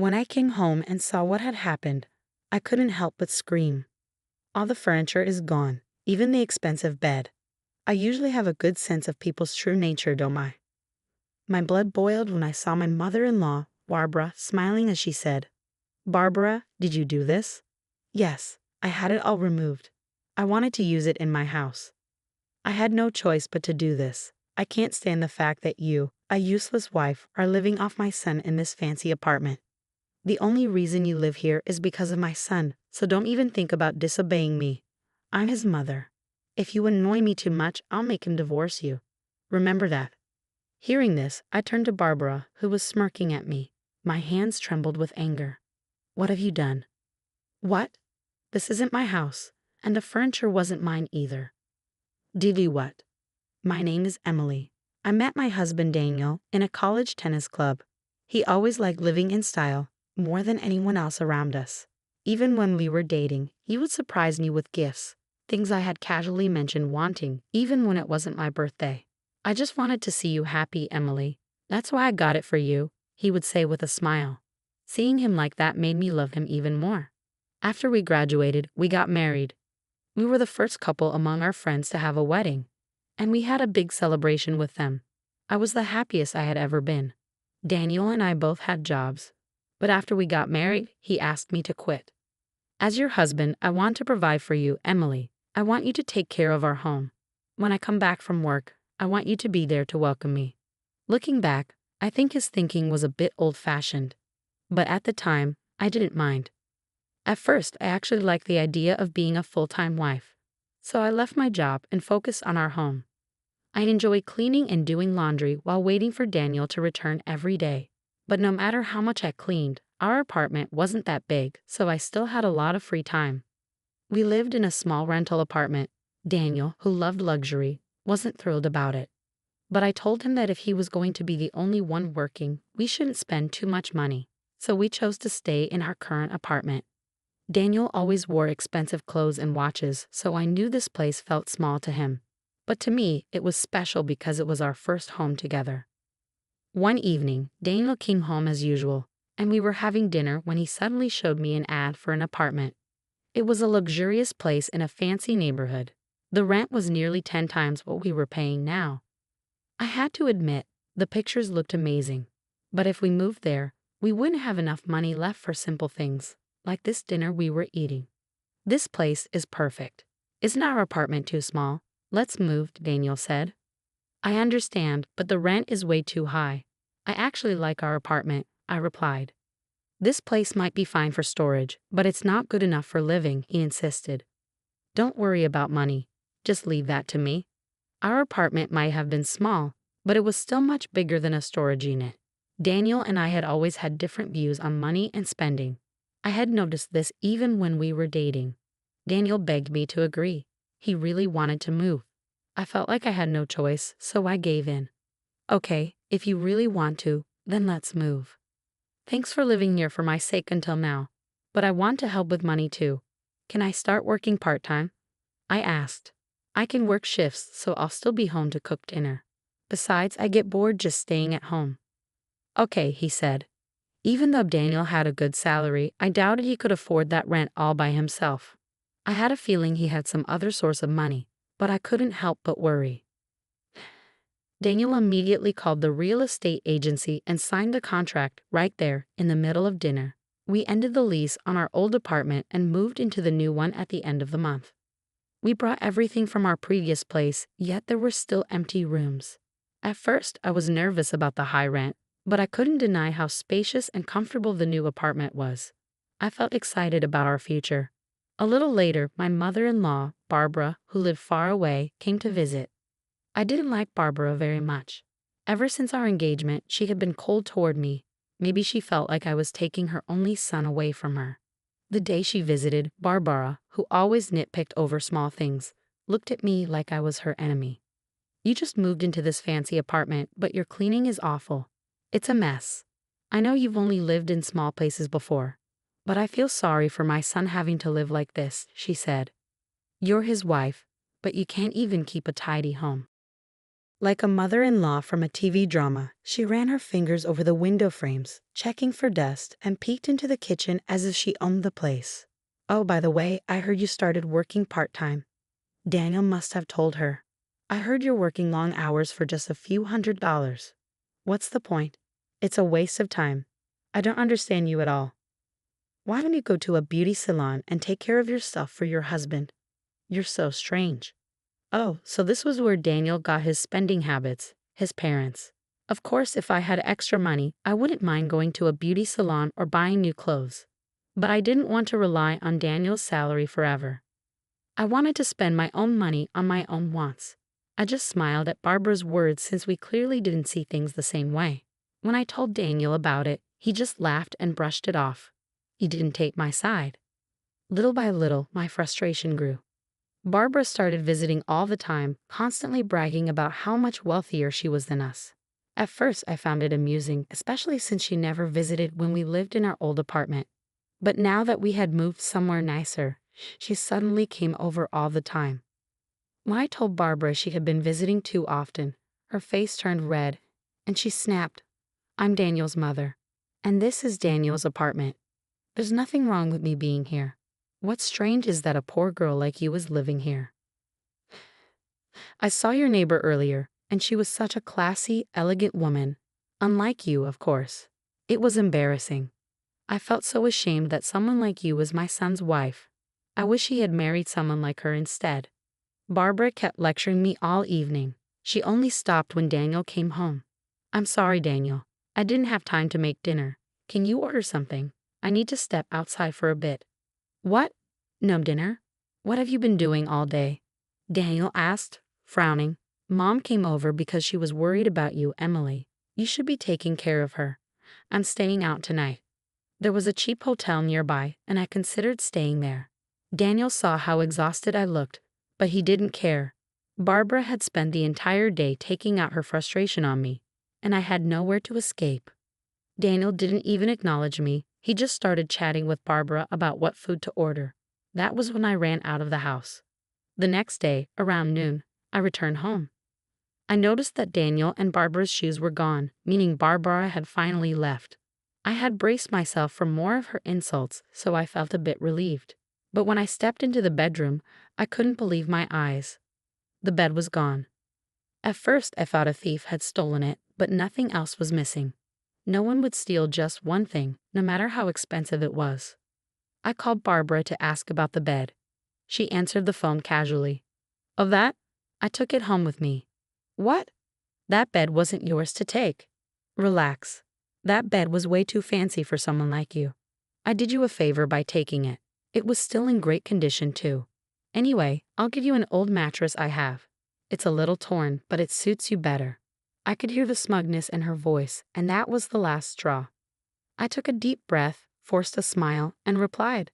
When I came home and saw what had happened, I couldn't help but scream. All the furniture is gone, even the expensive bed. I usually have a good sense of people's true nature, don't I? My blood boiled when I saw my mother-in-law, Barbara, smiling as she said, "Barbara, did you do this?" "Yes, I had it all removed. I wanted to use it in my house. I had no choice but to do this. I can't stand the fact that you, a useless wife, are living off my son in this fancy apartment. The only reason you live here is because of my son, so don't even think about disobeying me. I'm his mother. If you annoy me too much, I'll make him divorce you. Remember that." Hearing this, I turned to Barbara, who was smirking at me. My hands trembled with anger. "What have you done?" "What? This isn't my house, and the furniture wasn't mine either." "Did you what?" "My name is Emily. I met my husband Daniel in a college tennis club. He always liked living in style, more than anyone else around us. Even when we were dating, he would surprise me with gifts, things I had casually mentioned wanting, even when it wasn't my birthday. "I just wanted to see you happy, Emily. That's why I got it for you," he would say with a smile. Seeing him like that made me love him even more. After we graduated, we got married. We were the first couple among our friends to have a wedding, and we had a big celebration with them. I was the happiest I had ever been. Daniel and I both had jobs, but after we got married, he asked me to quit. "As your husband, I want to provide for you, Emily. I want you to take care of our home. When I come back from work, I want you to be there to welcome me." Looking back, I think his thinking was a bit old-fashioned, but at the time, I didn't mind. At first, I actually liked the idea of being a full-time wife, so I left my job and focused on our home. I'd enjoy cleaning and doing laundry while waiting for Daniel to return every day. But no matter how much I cleaned, our apartment wasn't that big, so I still had a lot of free time. We lived in a small rental apartment. Daniel, who loved luxury, wasn't thrilled about it. But I told him that if he was going to be the only one working, we shouldn't spend too much money. So we chose to stay in our current apartment. Daniel always wore expensive clothes and watches, so I knew this place felt small to him. But to me, it was special because it was our first home together. One evening, Daniel came home as usual, and we were having dinner when he suddenly showed me an ad for an apartment. It was a luxurious place in a fancy neighborhood. The rent was nearly 10 times what we were paying now. I had to admit, the pictures looked amazing. But if we moved there, we wouldn't have enough money left for simple things, like this dinner we were eating. "This place is perfect. Isn't our apartment too small? Let's move," Daniel said. "I understand, but the rent is way too high." "I actually like our apartment," I replied. "This place might be fine for storage, but it's not good enough for living," he insisted. "Don't worry about money. Just leave that to me." Our apartment might have been small, but it was still much bigger than a storage unit. Daniel and I had always had different views on money and spending. I had noticed this even when we were dating. Daniel begged me to agree. He really wanted to move. I felt like I had no choice, so I gave in. "Okay, if you really want to, then let's move. Thanks for living here for my sake until now, but I want to help with money too. Can I start working part-time?" I asked. "I can work shifts, so I'll still be home to cook dinner. Besides, I get bored just staying at home." "Okay," he said. Even though Daniel had a good salary, I doubted he could afford that rent all by himself. I had a feeling he had some other source of money, but I couldn't help but worry. Daniel immediately called the real estate agency and signed the contract right there in the middle of dinner. We ended the lease on our old apartment and moved into the new one at the end of the month. We brought everything from our previous place, yet there were still empty rooms. At first, I was nervous about the high rent, but I couldn't deny how spacious and comfortable the new apartment was. I felt excited about our future. A little later, my mother-in-law, Barbara, who lived far away, came to visit. I didn't like Barbara very much. Ever since our engagement, she had been cold toward me. Maybe she felt like I was taking her only son away from her. The day she visited, Barbara, who always nitpicked over small things, looked at me like I was her enemy. "You just moved into this fancy apartment, but your cleaning is awful. It's a mess. I know you've only lived in small places before, but I feel sorry for my son having to live like this," she said. "You're his wife, but you can't even keep a tidy home." Like a mother-in-law from a TV drama, she ran her fingers over the window frames, checking for dust, and peeked into the kitchen as if she owned the place. "Oh, by the way, I heard you started working part-time." Daniel must have told her. "I heard you're working long hours for just a few $100s. What's the point? It's a waste of time. I don't understand you at all. Why don't you go to a beauty salon and take care of yourself for your husband? You're so strange." Oh, so this was where Daniel got his spending habits, his parents. Of course, if I had extra money, I wouldn't mind going to a beauty salon or buying new clothes. But I didn't want to rely on Daniel's salary forever. I wanted to spend my own money on my own wants. I just smiled at Barbara's words since we clearly didn't see things the same way. When I told Daniel about it, he just laughed and brushed it off. He didn't take my side. Little by little, my frustration grew. Barbara started visiting all the time, constantly bragging about how much wealthier she was than us. At first, I found it amusing, especially since she never visited when we lived in our old apartment. But now that we had moved somewhere nicer, she suddenly came over all the time. When I told Barbara she had been visiting too often, her face turned red, and she snapped, "I'm Daniel's mother, and this is Daniel's apartment. There's nothing wrong with me being here. What's strange is that a poor girl like you is living here. I saw your neighbor earlier, and she was such a classy, elegant woman. Unlike you, of course. It was embarrassing. I felt so ashamed that someone like you was my son's wife. I wish he had married someone like her instead." Barbara kept lecturing me all evening. She only stopped when Daniel came home. "I'm sorry, Daniel. I didn't have time to make dinner. Can you order something? I need to step outside for a bit." "What? No dinner? What have you been doing all day?" Daniel asked, frowning. "Mom came over because she was worried about you, Emily. You should be taking care of her. I'm staying out tonight." There was a cheap hotel nearby, and I considered staying there. Daniel saw how exhausted I looked, but he didn't care. Barbara had spent the entire day taking out her frustration on me, and I had nowhere to escape. Daniel didn't even acknowledge me. He just started chatting with Barbara about what food to order. That was when I ran out of the house. The next day, around noon, I returned home. I noticed that Daniel and Barbara's shoes were gone, meaning Barbara had finally left. I had braced myself for more of her insults, so I felt a bit relieved. But when I stepped into the bedroom, I couldn't believe my eyes. The bed was gone. At first, I thought a thief had stolen it, but nothing else was missing. No one would steal just one thing, no matter how expensive it was. I called Barbara to ask about the bed. She answered the phone casually. "Oh, that? I took it home with me." "What?" "That bed wasn't yours to take." "Relax. That bed was way too fancy for someone like you. I did you a favor by taking it. It was still in great condition, too. Anyway, I'll give you an old mattress I have. It's a little torn, but it suits you better." I could hear the smugness in her voice, and that was the last straw. I took a deep breath, forced a smile, and replied,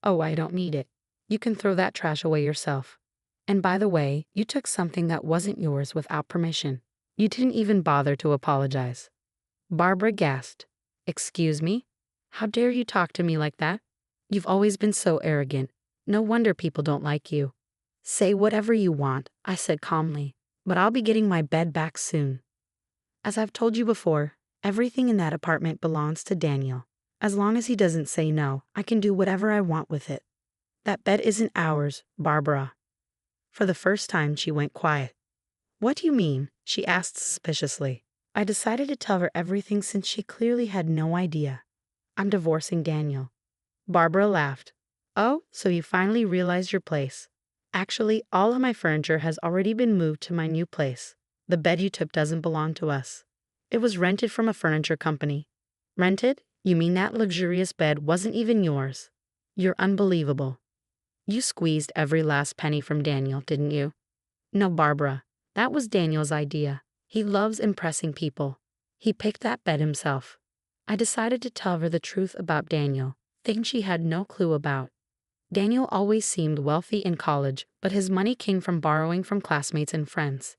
"Oh, I don't need it. You can throw that trash away yourself. And by the way, you took something that wasn't yours without permission. You didn't even bother to apologize." Barbara gasped. "Excuse me? How dare you talk to me like that? You've always been so arrogant. No wonder people don't like you." "Say whatever you want," I said calmly, "but I'll be getting my bed back soon. As I've told you before, everything in that apartment belongs to Daniel. As long as he doesn't say no, I can do whatever I want with it. That bed isn't ours, Barbara." For the first time, she went quiet. "What do you mean?" she asked suspiciously. I decided to tell her everything since she clearly had no idea. "I'm divorcing Daniel." Barbara laughed. "Oh, so you finally realized your place. Actually, all of my furniture has already been moved to my new place. The bed you took doesn't belong to us. It was rented from a furniture company." "Rented? You mean that luxurious bed wasn't even yours? You're unbelievable. You squeezed every last penny from Daniel, didn't you?" "No, Barbara. That was Daniel's idea. He loves impressing people. He picked that bed himself." I decided to tell her the truth about Daniel, things she had no clue about. Daniel always seemed wealthy in college, but his money came from borrowing from classmates and friends.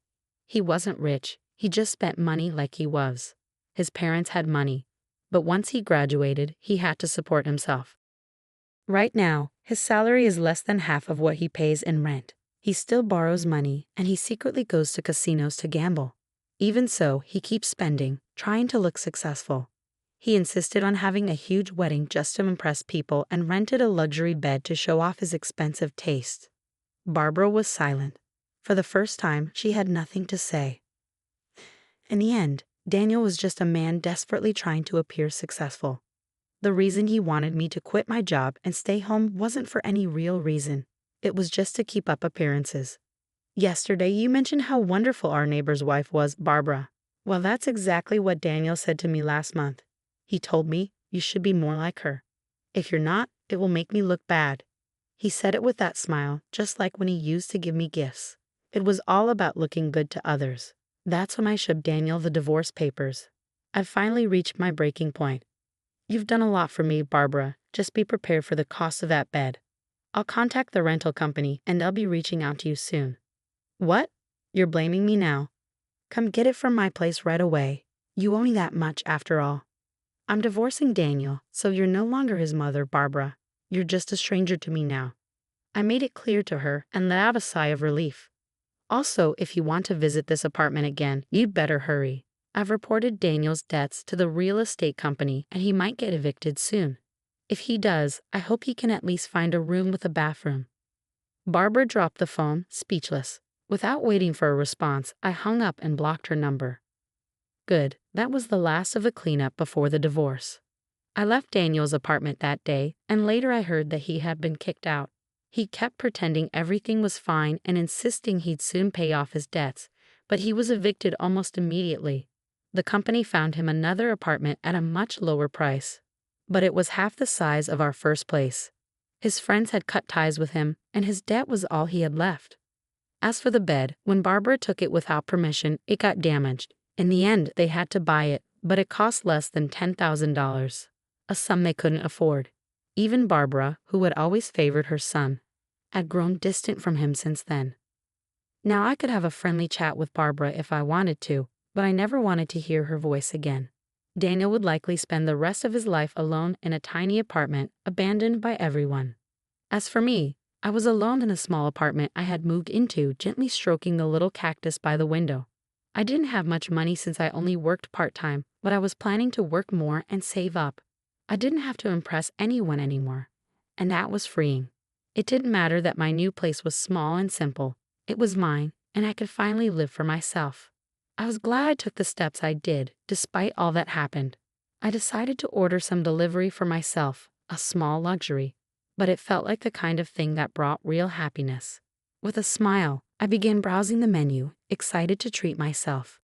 He wasn't rich, he just spent money like he was. His parents had money, but once he graduated, he had to support himself. Right now, his salary is less than half of what he pays in rent. He still borrows money, and he secretly goes to casinos to gamble. Even so, he keeps spending, trying to look successful. He insisted on having a huge wedding just to impress people and rented a luxury bed to show off his expensive taste. Barbara was silent. For the first time, she had nothing to say. In the end, Daniel was just a man desperately trying to appear successful. The reason he wanted me to quit my job and stay home wasn't for any real reason. It was just to keep up appearances. Yesterday, you mentioned how wonderful our neighbor's wife was, Barbara. Well, that's exactly what Daniel said to me last month. He told me, you should be more like her. If you're not, it will make me look bad. He said it with that smile, just like when he used to give me gifts. It was all about looking good to others. That's when I showed Daniel the divorce papers. I've finally reached my breaking point. You've done a lot for me, Barbara. Just be prepared for the cost of that bed. I'll contact the rental company, and I'll be reaching out to you soon. What? You're blaming me now? Come get it from my place right away. You owe me that much after all. I'm divorcing Daniel, so you're no longer his mother, Barbara. You're just a stranger to me now. I made it clear to her and let out a sigh of relief. Also, if you want to visit this apartment again, you'd better hurry. I've reported Daniel's debts to the real estate company and he might get evicted soon. If he does, I hope he can at least find a room with a bathroom. Barbara dropped the phone, speechless. Without waiting for a response, I hung up and blocked her number. Good, that was the last of the cleanup before the divorce. I left Daniel's apartment that day, and later I heard that he had been kicked out. He kept pretending everything was fine and insisting he'd soon pay off his debts, but he was evicted almost immediately. The company found him another apartment at a much lower price, but it was half the size of our first place. His friends had cut ties with him, and his debt was all he had left. As for the bed, when Barbara took it without permission, it got damaged. In the end, they had to buy it, but it cost less than $10,000, a sum they couldn't afford. Even Barbara, who had always favored her son, had grown distant from him since then. Now I could have a friendly chat with Barbara if I wanted to, but I never wanted to hear her voice again. Daniel would likely spend the rest of his life alone in a tiny apartment, abandoned by everyone. As for me, I was alone in a small apartment I had moved into, gently stroking the little cactus by the window. I didn't have much money since I only worked part-time, but I was planning to work more and save up. I didn't have to impress anyone anymore, and that was freeing. It didn't matter that my new place was small and simple. It was mine, and I could finally live for myself. I was glad I took the steps I did, despite all that happened. I decided to order some delivery for myself, a small luxury, but it felt like the kind of thing that brought real happiness. With a smile, I began browsing the menu, excited to treat myself.